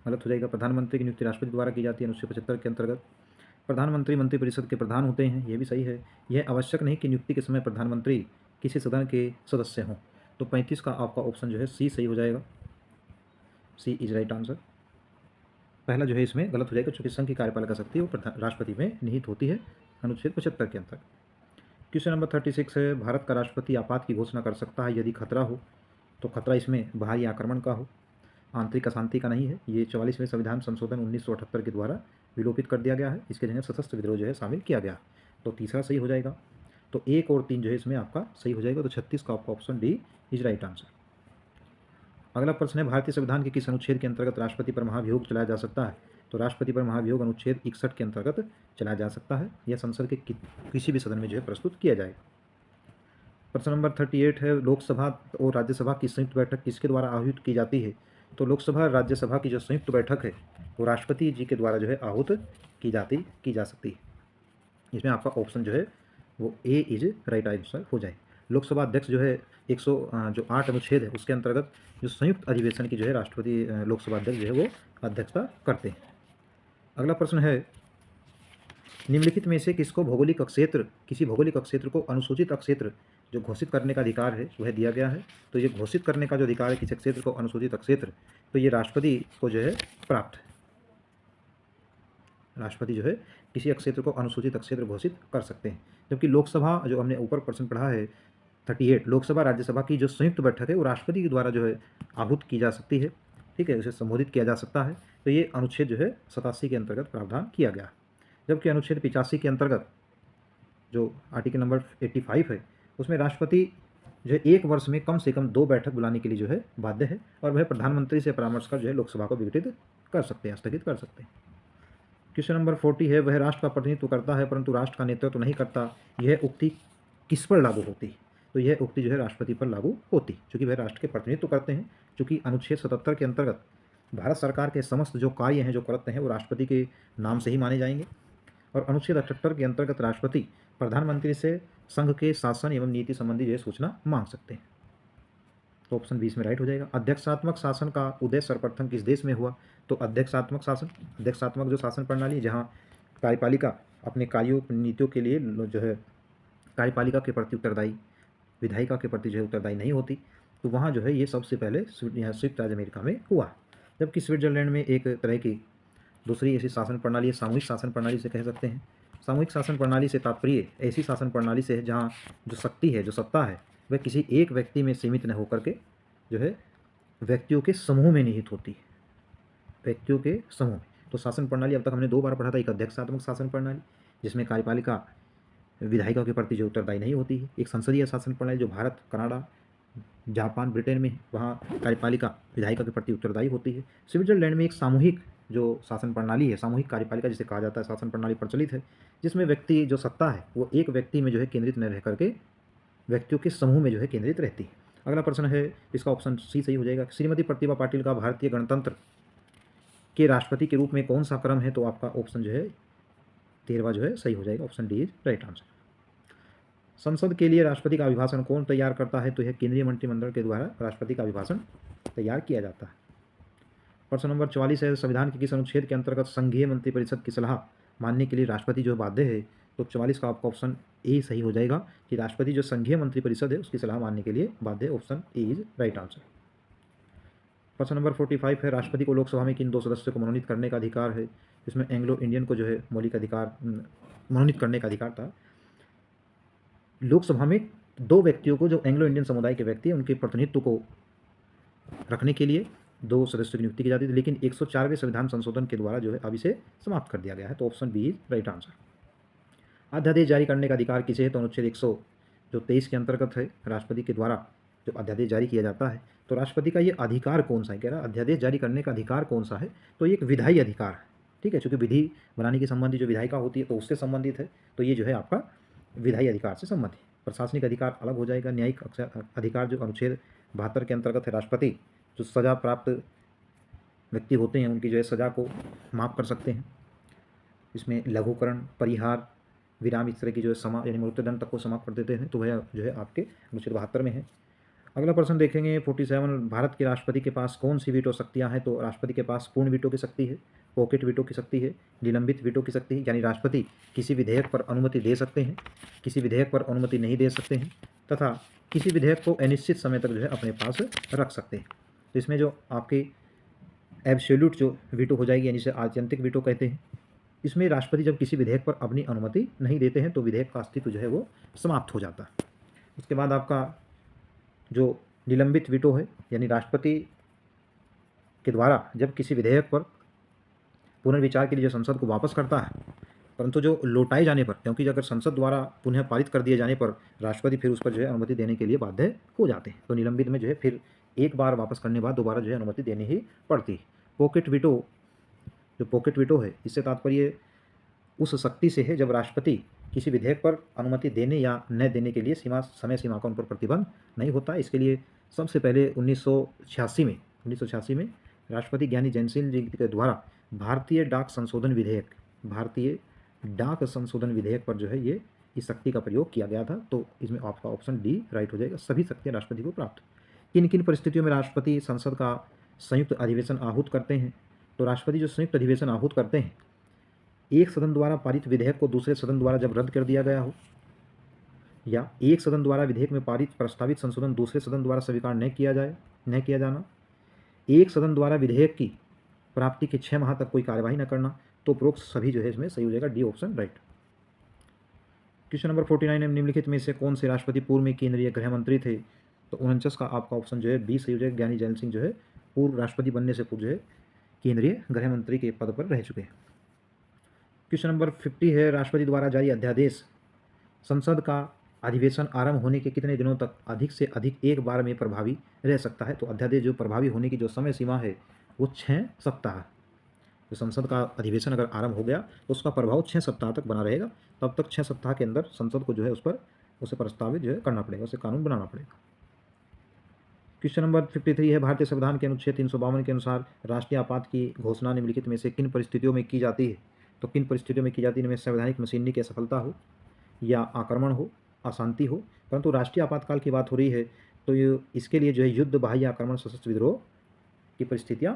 गलत हो जाएगा। प्रधानमंत्री की नियुक्ति राष्ट्रपति द्वारा की जाती है अनुच्छेद 75 के अंतर्गत। प्रधानमंत्री मंत्रिपरिषद के प्रधान होते हैं, ये भी सही है। यह आवश्यक नहीं कि नियुक्ति के समय प्रधानमंत्री किसी सदन के सदस्य हों। तो 35 का आपका ऑप्शन जो है सी सही हो जाएगा, सी इज राइट आंसर। पहला जो है इसमें गलत हो जाएगा, चूंकि संघ की कार्यपालिका शक्ति वो राष्ट्रपति में निहित होती है अनुच्छेद 75 के अंतर्गत। क्वेश्चन नंबर 36 है, भारत का राष्ट्रपति आपात की घोषणा कर सकता है यदि खतरा हो। तो खतरा इसमें बाहरी आक्रमण का हो, आंतरिक अशांति का नहीं है। ये 44वें संविधान संशोधन 1978 के द्वारा विलोपित कर दिया गया है, इसके जगह सशस्त्र विद्रोह जो है शामिल किया गया। तो तीसरा सही हो जाएगा। तो 1 और 3 जो है इसमें आपका सही हो जाएगा। तो 36 का आपका option D is right answer. अगला प्रश्न है, भारतीय संविधान के किस अनुच्छेद के अंतर्गत राष्ट्रपति पर महाभियोग चलाया जा सकता है? तो राष्ट्रपति पर महाभियोग अनुच्छेद 61 के अंतर्गत चलाया जा सकता है। यह संसद के किसी भी सदन में जो है प्रस्तुत किया जाएगा। प्रश्न नंबर 38 है, लोकसभा और राज्यसभा की संयुक्त बैठक किसके द्वारा आयोजित की जाती है? तो लोकसभा और राज्यसभा की जो संयुक्त बैठक है वो राष्ट्रपति जी के द्वारा जो है आहूत की जा सकती है। इसमें आपका ऑप्शन जो है वो ए इज राइट आंसर हो जाए। लोकसभा अध्यक्ष जो है 108 अनुच्छेद है उसके अंतर्गत जो संयुक्त अधिवेशन की जो है राष्ट्रपति लोकसभा अध्यक्ष जो है वो अध्यक्षता करते हैं। अगला प्रश्न है, निम्नलिखित में से किसी भौगोलिक क्षेत्र को अनुसूचित क्षेत्र जो घोषित करने का अधिकार है वह दिया गया है। तो ये घोषित करने का जो अधिकार है किसी क्षेत्र को अनुसूचित क्षेत्र, तो ये राष्ट्रपति को जो है प्राप्त है। राष्ट्रपति जो है किसी क्षेत्र को अनुसूचित क्षेत्र घोषित कर सकते हैं। जबकि लोकसभा जो हमने ऊपर प्रश्न पढ़ा है 38, लोकसभा राज्यसभा की जो संयुक्त बैठक है वो राष्ट्रपति के द्वारा जो है आहूत की जा सकती है, ठीक है, उसे संबोधित किया जा सकता है। तो ये अनुच्छेद जो है 87 के अंतर्गत प्रावधान किया गया। जबकि अनुच्छेद 85 के अंतर्गत जो आर्टिकल नंबर 85 है उसमें राष्ट्रपति जो है 1 वर्ष में कम से कम 2 बैठक बुलाने के लिए जो है बाध्य है, और वह प्रधानमंत्री से परामर्श कर जो है लोकसभा को विघटित कर सकते हैं, स्थगित कर सकते हैं। क्वेश्चन नंबर 40 है, वह राष्ट्र का प्रतिनिधित्व करता है परंतु राष्ट्र का नेतृत्व नहीं करता, यह उक्ति किस पर लागू होती है? तो यह उक्ति जो है राष्ट्रपति पर लागू होती, क्योंकि वह राष्ट्र के प्रतिनिधित्व करते हैं। चूँकि अनुच्छेद 77 के अंतर्गत भारत सरकार के समस्त जो कार्य हैं जो करते हैं वो राष्ट्रपति के नाम से ही माने जाएंगे, और अनुच्छेद 78 के अंतर्गत राष्ट्रपति प्रधानमंत्री से संघ के शासन एवं नीति संबंधी जो है सूचना मांग सकते हैं। तो ऑप्शन 20 में राइट हो जाएगा। अध्यक्षात्मक शासन का उदय सर्वप्रथम किस देश में हुआ? तो अध्यक्षात्मक जो शासन प्रणाली जहाँ कार्यपालिका अपने कार्यों नीतियों के लिए जो है कार्यपालिका के प्रति उत्तरदायी, विधायिका के प्रति जो है उत्तरदायी नहीं होती, तो वहाँ जो है ये सबसे पहले संयुक्त राज्य अमेरिका में हुआ। जबकि स्विट्जरलैंड में एक तरह की दूसरी ऐसी शासन प्रणाली है, सामूहिक शासन प्रणाली से कह सकते हैं। सामूहिक शासन प्रणाली से तात्पर्य ऐसी शासन प्रणाली से है जहाँ जो शक्ति है, जो सत्ता है, वह किसी एक व्यक्ति में सीमित न होकर के जो है व्यक्तियों के समूह में निहित होती है, व्यक्तियों के समूह में। तो शासन प्रणाली अब तक हमने 2 बार पढ़ा था, एक अध्यक्षात्मक शासन प्रणाली जिसमें कार्यपालिका विधायिका के प्रति जो उत्तरदायी नहीं होती है, एक संसदीय शासन प्रणाली जो भारत, कनाडा, जापान, ब्रिटेन में वहाँ कार्यपालिका विधायिका के प्रति उत्तरदायी होती है। स्विट्जरलैंड में एक सामूहिक जो शासन प्रणाली है, सामूहिक कार्यपालिका जिसे कहा जाता है, शासन प्रणाली प्रचलित है, जिसमें व्यक्ति जो सत्ता है वो एक व्यक्ति में जो है केंद्रित न रह करके व्यक्तियों के समूह में जो है केंद्रित रहती है। अगला प्रश्न है, इसका ऑप्शन सी सही हो जाएगा। श्रीमती प्रतिभा पाटिल का भारतीय गणतंत्र के राष्ट्रपति के रूप में कौन सा क्रम है? तो आपका ऑप्शन जो है 13वां जो है सही हो जाएगा, option D is right answer. संसद के लिए राष्ट्रपति का अभिभाषण कौन तैयार करता है? तो यह केंद्रीय मंत्रिमंडल के द्वारा राष्ट्रपति का अभिभाषण तैयार किया जाता है। प्रश्न नंबर 44 है, संविधान के किस अनुच्छेद के अंतर्गत संघीय मंत्रिपरिषद की सलाह मानने के लिए राष्ट्रपति जो बाध्य है? तो 44 का आपका ऑप्शन ए सही हो जाएगा कि राष्ट्रपति जो संघीय मंत्रिपरिषद है उसकी सलाह मानने के लिए बाध्य है। Option A is right answer. प्रश्न नंबर 45 है, राष्ट्रपति को लोकसभा में किन 2 सदस्यों को मनोनीत करने का अधिकार है? इसमें एंग्लो इंडियन को जो है मौलिक अधिकार मनोनीत करने का अधिकार था। लोकसभा में 2 व्यक्तियों को, जो एंग्लो इंडियन समुदाय के व्यक्ति हैं, उनके प्रतिनिधित्व को रखने के लिए 2 सदस्यों की नियुक्ति की जाती थी, लेकिन 104वें संविधान संशोधन के द्वारा जो है अब इसे समाप्त कर दिया गया है। तो option B is right answer. अध्यादेश जारी करने का अधिकार किसे है? तो अनुच्छेद 123 के अंतर्गत है, राष्ट्रपति के द्वारा जो अध्यादेश जारी किया जाता है। तो राष्ट्रपति का ये अधिकार कौन सा है? कह रहा अध्यादेश जारी करने का अधिकार कौन सा है? तो ये एक विधायी अधिकार है, ठीक है, चूँकि विधि बनाने के संबंधी जो विधायिका होती है तो उससे संबंधित है, तो ये जो है आपका विधायी अधिकार से संबंधित है। प्रशासनिक अधिकार अलग हो जाएगा। न्यायिक अधिकार जो अनुच्छेद 72 के अंतर्गत है, राष्ट्रपति जो सजा प्राप्त व्यक्ति होते हैं उनकी जो है सज़ा को माफ़ कर सकते हैं। इसमें लघुकरण, परिहार, विराम, इस तरह की जो है यानी मृत्युदंड तक को समाप्त कर देते हैं, तो वह जो है आपके अनुच्छेद 72 में है। अगला प्रश्न देखेंगे 47, भारत के राष्ट्रपति के पास कौन सी वीटो शक्तियाँ हैं? तो राष्ट्रपति के पास पूर्ण वीटो की शक्ति है, पॉकेट वीटो की शक्ति है, निलंबित वीटो की शक्ति है, यानी राष्ट्रपति किसी विधेयक पर अनुमति दे सकते हैं, किसी विधेयक पर अनुमति नहीं दे सकते हैं, तथा किसी विधेयक को अनिश्चित समय तक जो है अपने पास रख सकते हैं। तो इसमें जो आपकी एब्सोल्यूट जो वीटो हो जाएगी, यानी इसे आत्यंतिक वीटो कहते हैं। इसमें राष्ट्रपति जब किसी विधेयक पर अपनी अनुमति नहीं देते हैं तो विधेयक का अस्तित्व जो है वो समाप्त हो जाता है। उसके बाद आपका जो निलंबित वीटो है, यानी राष्ट्रपति के द्वारा जब किसी विधेयक पर पुनर्विचार के लिए जो संसद को वापस करता है, परंतु जो लौटाए जाने पर, क्योंकि अगर संसद द्वारा पुनः पारित कर दिए जाने पर राष्ट्रपति फिर उस पर जो है अनुमति देने के लिए बाध्य हो जाते हैं, तो निलंबित में जो है फिर एक बार वापस करने के बाद दोबारा जो है अनुमति देनी ही पड़ती है। पॉकेट वीटो, जो पॉकेट वीटो है, इससे तात्पर्य उस शक्ति से है जब राष्ट्रपति किसी विधेयक पर अनुमति देने या न देने के लिए समय सीमा का उन पर प्रतिबंध नहीं होता। इसके लिए सबसे पहले 1986 में राष्ट्रपति ज्ञानी जैन सिंह जी के द्वारा भारतीय डाक संशोधन विधेयक पर जो है ये इस शक्ति का प्रयोग किया गया था। तो इसमें आपका ऑप्शन डी राइट हो जाएगा। सभी शक्तियाँ राष्ट्रपति को प्राप्त। किन किन परिस्थितियों में राष्ट्रपति संसद का संयुक्त अधिवेशन आहूत करते हैं? तो राष्ट्रपति जो संयुक्त अधिवेशन आहूत करते हैं, एक सदन द्वारा पारित विधेयक को दूसरे सदन द्वारा जब रद्द कर दिया गया हो, या एक सदन द्वारा विधेयक में पारित प्रस्तावित संशोधन दूसरे सदन द्वारा स्वीकार न किया जाना, एक सदन द्वारा विधेयक की प्राप्ति के 6 माह तक कोई कार्यवाही न करना, तो उपरोक्त सभी जो है इसमें सही हो जाएगा, D option right. Question number 49, निम्नलिखित में से कौन से राष्ट्रपति पूर्व में केंद्रीय गृह मंत्री थे? तो 49 का आपका ऑप्शन जो है बी सही हो जाएगा। ज्ञानी जैन सिंह जो है पूर्व राष्ट्रपति बनने से पूर्व जो है केंद्रीय गृह मंत्री के पद पर रह चुके हैं। क्वेश्चन नंबर 50 है, राष्ट्रपति द्वारा जारी अध्यादेश संसद का अधिवेशन आरंभ होने के कितने दिनों तक अधिक से अधिक एक बार में प्रभावी रह सकता है? तो अध्यादेश जो प्रभावी होने की जो समय सीमा है वो 6 सप्ताह। तो संसद का अधिवेशन अगर आरंभ हो गया तो उसका प्रभाव 6 सप्ताह तक बना रहेगा। तब तक 6 सप्ताह के अंदर संसद को जो है उसे प्रस्तावित जो है करना पड़ेगा, उसे कानून बनाना पड़ेगा। क्वेश्चन नंबर 53 है, भारतीय संविधान के अनुच्छेद 352 के अनुसार राष्ट्रीय आपात की घोषणा निम्नलिखित में से किन परिस्थितियों में की जाती है? तो किन परिस्थितियों में की जाती है? इनमें संवैधानिक मशीनरी की असफलता हो, या आक्रमण हो, अशांति हो, परंतु राष्ट्रीय आपातकाल की बात हो रही है तो ये इसके लिए जो है युद्ध, बाह्य आक्रमण, सशस्त्र विद्रोह की परिस्थितियाँ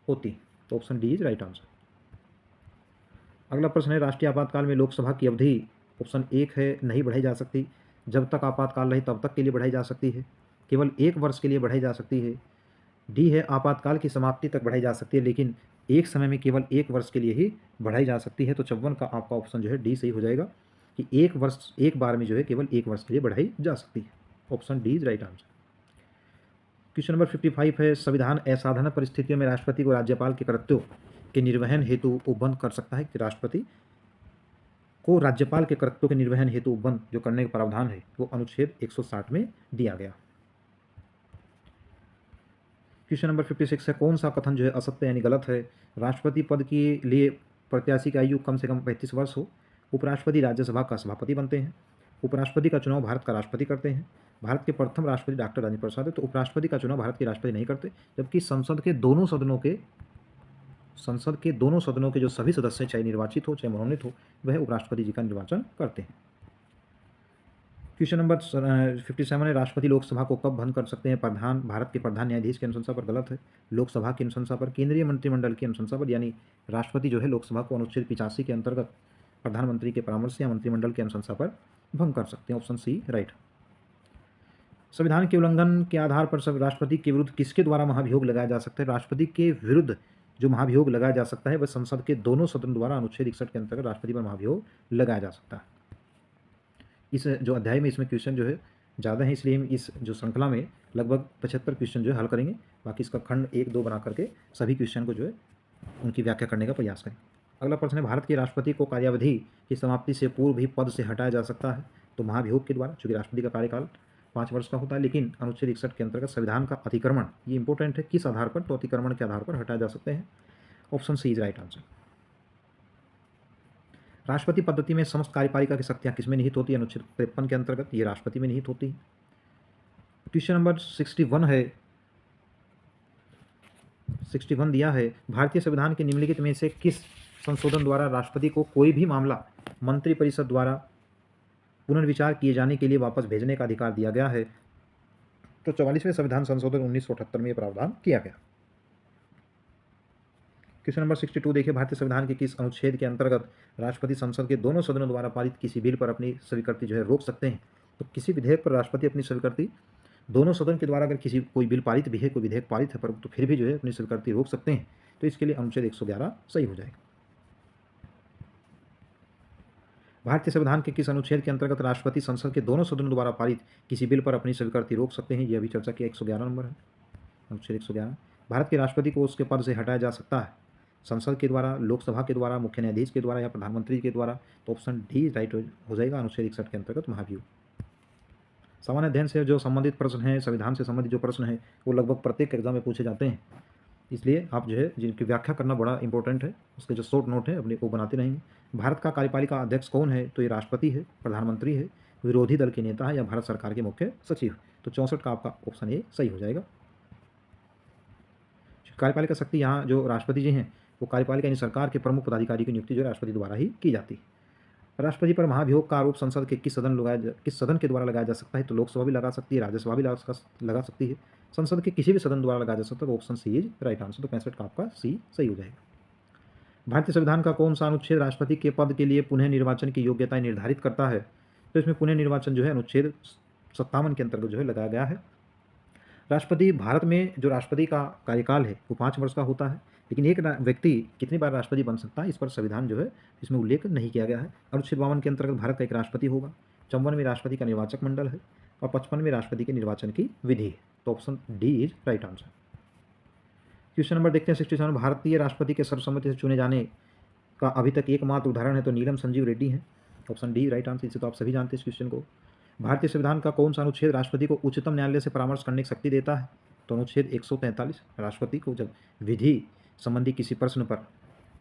होती। तो option D is right answer. अगला प्रश्न है, राष्ट्रीय आपातकाल में लोकसभा की अवधि ऑप्शन 1 है नहीं बढ़ाई जा सकती, जब तक आपातकाल रहे तब तक के लिए बढ़ाई जा सकती है, केवल 1 वर्ष के लिए बढ़ाई जा सकती है। डी है आपातकाल की समाप्ति तक बढ़ाई जा सकती है, लेकिन एक समय में केवल 1 वर्ष के लिए ही बढ़ाई जा सकती है। तो 54 का आपका ऑप्शन जो है डी सही हो जाएगा कि 1 बार में जो है केवल 1 वर्ष के लिए बढ़ाई जा सकती है। Option D is right answer. Question number 55 है, संविधान असाधारण परिस्थितियों में राष्ट्रपति को राज्यपाल के कर्तव्यों के निर्वहन हेतु उपबंध कर सकता है कि राष्ट्रपति को राज्यपाल के कर्तव्यों के निर्वहन हेतु उपबंध जो करने का प्रावधान है वो अनुच्छेद 160 में दिया गया। क्वेश्चन नंबर 56 है, कौन सा कथन जो है असत्य यानी गलत है? राष्ट्रपति पद के लिए प्रत्याशी की आयु कम से कम 35 वर्ष हो, उपराष्ट्रपति राज्यसभा का सभापति बनते हैं, उपराष्ट्रपति का चुनाव भारत का राष्ट्रपति करते हैं, भारत के प्रथम राष्ट्रपति डॉक्टर राजेंद्र प्रसाद है। तो उपराष्ट्रपति का चुनाव भारत के राष्ट्रपति नहीं करते, जबकि संसद के दोनों सदनों के जो सभी सदस्य चाहे निर्वाचित हो चाहे मनोनीत हो वह उपराष्ट्रपति जी का निर्वाचन करते हैं। क्वेश्चन नंबर 57 है, राष्ट्रपति लोकसभा को कब बंद कर सकते हैं? भारत के प्रधान न्यायाधीश की अनुशंसा पर। गलत है। लोकसभा की अनुशंसा पर, केंद्रीय मंत्रिमंडल की अनुशंसा पर, यानी राष्ट्रपति जो है लोकसभा को अनुच्छेद 85 के अंतर्गत प्रधानमंत्री के परामर्श या मंत्रिमंडल की अनुशंसा पर भंग कर सकते हैं। Option C right. संविधान के उल्लंघन के आधार पर सब राष्ट्रपति के विरुद्ध किसके द्वारा महाभियोग लगाया जा सकता है? राष्ट्रपति के विरुद्ध जो महाभियोग लगाया जा सकता है वह संसद के दोनों सदन द्वारा अनुच्छेद 61 के अंतर्गत राष्ट्रपति पर महाभियोग लगाया जा सकता है। इस जो अध्याय में इसमें क्वेश्चन जो है ज़्यादा है, इसलिए हम इस जो श्रृंखला में लगभग 75 क्वेश्चन जो है हल करेंगे। बाकी इसका खंड 1-2 बना करके सभी क्वेश्चन को जो है उनकी व्याख्या करने का प्रयास करें। अगला प्रश्न है, भारत के राष्ट्रपति को कार्यावधि की समाप्ति से पूर्व भी पद से हटाया जा सकता है? तो महाभियोग के द्वारा, चूंकि राष्ट्रपति का कार्यकाल 5 वर्ष का होता है, लेकिन अनुच्छेद 61 के अंतर्गत संविधान का अतिक्रमण, ये इंपॉर्टेंट है, किस आधार पर? तो अतिक्रमण के आधार पर हटाए जा सकते हैं। Option C is right answer. राष्ट्रपति पद्धति में समस्त कार्यपालिका की शक्तियां किसमें निहित होती है? अनुच्छेद 53 के अंतर्गत ये राष्ट्रपति में निहित होती है। क्वेश्चन नंबर 61 है, 61 दिया है, भारतीय संविधान के निम्नलिखित में से किस संशोधन द्वारा राष्ट्रपति को कोई भी मामला मंत्रिपरिषद द्वारा पुनर्विचार किए जाने के लिए वापस भेजने का अधिकार दिया गया है? तो 44वें संविधान संशोधन 1978 में यह प्रावधान किया गया। क्वेश्चन नंबर 62 देखिए, भारतीय संविधान के किस अनुच्छेद के अंतर्गत राष्ट्रपति संसद के दोनों सदनों द्वारा पारित किसी बिल पर अपनी स्वीकृति जो है रोक सकते हैं? तो किसी विधेयक पर राष्ट्रपति अपनी स्वीकृति दोनों सदन के द्वारा, अगर किसी कोई बिल पारित भी है, कोई विधेयक पारित है, पर तो फिर भी जो है अपनी स्वीकृति रोक सकते हैं। तो इसके लिए अनुच्छेद 111 सही हो जाएगा। भारतीय संविधान के किस अनुच्छेद के अंतर्गत राष्ट्रपति संसद के दोनों सदनों द्वारा पारित किसी बिल पर अपनी स्वीकृति रोक सकते हैं? यह भी चर्चा किया, 111 नंबर है, अनुच्छेद 111। भारत के राष्ट्रपति को उसके पद से हटाया जा सकता है संसद के द्वारा, लोकसभा के द्वारा, मुख्य न्यायाधीश के द्वारा या प्रधानमंत्री के द्वारा? तो ऑप्शन डी राइट हो जाएगा, अनुच्छेद 61 के अंतर्गत महाभियोग। सामान्य अध्ययन से जो संबंधित प्रश्न है, संविधान से संबंधित जो प्रश्न है, वो लगभग प्रत्येक एग्जाम में पूछे जाते हैं, इसलिए आप जो है जिनकी व्याख्या करना बड़ा इंपॉर्टेंट है, उसके जो शॉर्ट नोट है अपने वो बनाते रहेंगे। भारत का कार्यपालिका अध्यक्ष कौन है? तो ये राष्ट्रपति है, प्रधानमंत्री है, विरोधी दल के नेता है या भारत सरकार के मुख्य सचिव। तो 64 का आपका ऑप्शन ए सही हो जाएगा। कार्यपालिका शक्ति यहाँ जो राष्ट्रपति जी हैं वो कार्यपालिका यानी सरकार के प्रमुख पदाधिकारी की नियुक्ति जो राष्ट्रपति द्वारा ही की जाती है। राष्ट्रपति पर महाभियोग का आरोप संसद के किस सदन के द्वारा लगाया जा सकता है? तो लोकसभा भी लगा सकती है, राज्यसभा भी लगा सकती है, संसद के किसी भी सदन द्वारा लगाया जा सकता है। तो option C is right answer. तो 65 का आपका सी सही हो जाएगा। भारतीय संविधान का कौन सा अनुच्छेद राष्ट्रपति के पद के लिए पुनः निर्वाचन की योग्यता निर्धारित करता है? तो इसमें पुनः निर्वाचन जो है अनुच्छेद 57 के अंतर्गत जो है लगाया गया है। राष्ट्रपति, भारत में जो राष्ट्रपति का कार्यकाल है वो 5 वर्ष का होता है, लेकिन एक व्यक्ति कितनी बार राष्ट्रपति बन सकता है इस पर संविधान जो है इसमें उल्लेख नहीं किया गया है। अनुच्छेद 52 के अंतर्गत भारत का एक राष्ट्रपति होगा, 54 में राष्ट्रपति का निर्वाचक मंडल है और 55 में राष्ट्रपति के निर्वाचन की विधि है। तो option D is right answer. Question number देखते हैं 67, भारतीय राष्ट्रपति के सर्वसम्मति से चुने जाने का अभी तक एकमात्र उदाहरण है? तो नीलम संजीव रेड्डी है, ऑप्शन डी राइट आंसर। इसे तो आप सभी जानते हैं इस क्वेश्चन को। भारतीय संविधान का कौन सा अनुच्छेद राष्ट्रपति को उच्चतम न्यायालय से परामर्श करने की शक्ति देता है? तो अनुच्छेद 143। राष्ट्रपति को जब विधि संबंधी किसी प्रश्न पर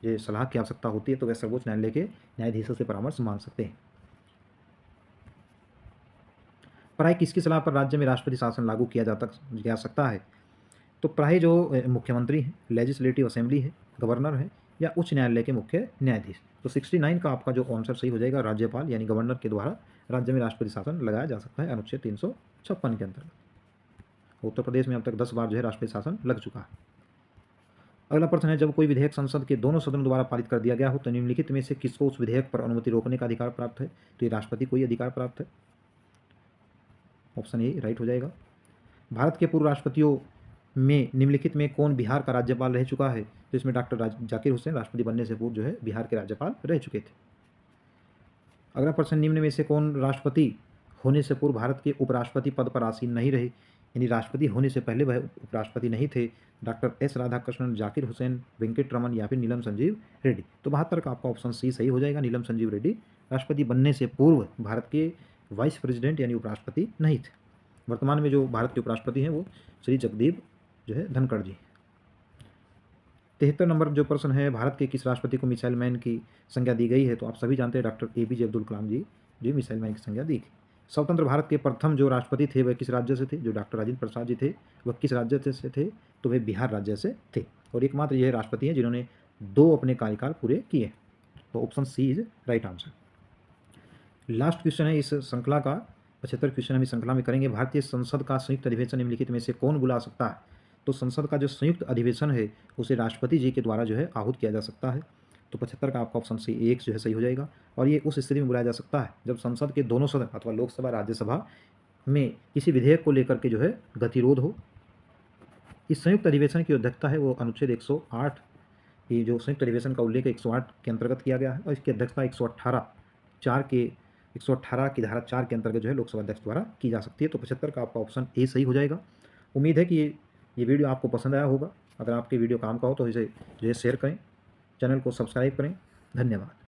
जो सलाह की आवश्यकता होती है तो वह सर्वोच्च न्यायालय के न्यायाधीशों से परामर्श मांग सकते हैं। प्राय किसकी सलाह पर राज्य में राष्ट्रपति शासन लागू किया जा सकता है? तो प्राय जो मुख्यमंत्री है, लेजिस्लेटिव असेंबली है, गवर्नर है या उच्च न्यायालय के मुख्य न्यायाधीश। तो 69 का आपका जो आंसर सही हो जाएगा, राज्यपाल यानी गवर्नर के द्वारा राज्य में राष्ट्रपति शासन लगाया जा सकता है अनुच्छेद 356 के अंतर्गत। उत्तर प्रदेश में अब तक 10 बार जो है राष्ट्रपति शासन लग चुका है। अगला प्रश्न है, जब कोई विधेयक संसद के दोनों सदनों द्वारा पारित कर दिया गया हो तो निम्नलिखित में से किसको उस विधेयक पर अनुमति रोकने का अधिकार प्राप्त है? तो ये राष्ट्रपति को ही अधिकार प्राप्त है, ऑप्शन ए राइट हो जाएगा। भारत के पूर्व राष्ट्रपतियों में निम्नलिखित में कौन बिहार का राज्यपाल रह चुका है? तो इसमें डॉक्टर जाकिर हुसैन राष्ट्रपति बनने से पूर्व जो है बिहार के राज्यपाल रह चुके थे। अगला प्रश्न, निम्न में से कौन राष्ट्रपति होने से पूर्व भारत के उपराष्ट्रपति पद पर आसीन नहीं रहे? यानी राष्ट्रपति होने से पहले वह उपराष्ट्रपति नहीं थे। डॉक्टर एस राधाकृष्णन, जाकिर हुसैन, वेंकट रमन या फिर नीलम संजीव रेड्डी। तो 72 का आपका ऑप्शन सी सही हो जाएगा, नीलम संजीव रेड्डी राष्ट्रपति बनने से पूर्व भारत के वाइस प्रेसिडेंट यानी उपराष्ट्रपति नहीं थे। वर्तमान में जो भारत के उपराष्ट्रपति हैं वो श्री जगदीप जो है धनखड़ जी। 73 नंबर जो प्रश्न है, भारत के किस राष्ट्रपति को मिसाइल मैन की संज्ञा दी गई है? तो आप सभी जानते हैं डॉक्टर APJ अब्दुल कलाम जी जो मिसाइल मैन की संज्ञा दी थी। स्वतंत्र भारत के प्रथम जो राष्ट्रपति थे वह किस राज्य से थे? जो डॉक्टर राजेंद्र प्रसाद जी थे वह किस राज्य से थे? तो वे बिहार राज्य से थे और एकमात्र यह राष्ट्रपति हैं जिन्होंने 2 अपने कार्यकाल पूरे किए। तो option C is right answer. Last question है इस श्रृंखला का, 75 क्वेश्चन हम इस श्रृंखला में करेंगे। भारतीय संसद का संयुक्त अधिवेशन निम्नलिखित में से कौन बुला सकता है? तो संसद का जो संयुक्त अधिवेशन है उसे राष्ट्रपति जी के द्वारा जो है आहूत किया जा सकता है। तो 75 का आपका ऑप्शन सी 1 जो है सही हो जाएगा। और ये उस स्थिति में बुलाया जा सकता है जब संसद के दोनों सदन अथवा लोकसभा राज्यसभा में किसी विधेयक को लेकर के जो है गतिरोध हो। इस संयुक्त अधिवेशन की अध्यक्षता है वो अनुच्छेद 108, ये जो संयुक्त अधिवेशन का उल्लेख 108 के अंतर्गत किया गया है और इसकी अध्यक्षता 118 की धारा 4 के अंतर्गत जो है लोकसभा अध्यक्ष द्वारा की जा सकती है। तो 75 का आपका ऑप्शन ए सही हो जाएगा। उम्मीद है कि ये वीडियो आपको पसंद आया होगा। अगर आपके वीडियो काम का हो तो इसे जो है शेयर करें, चैनल को सब्सक्राइब करें। धन्यवाद।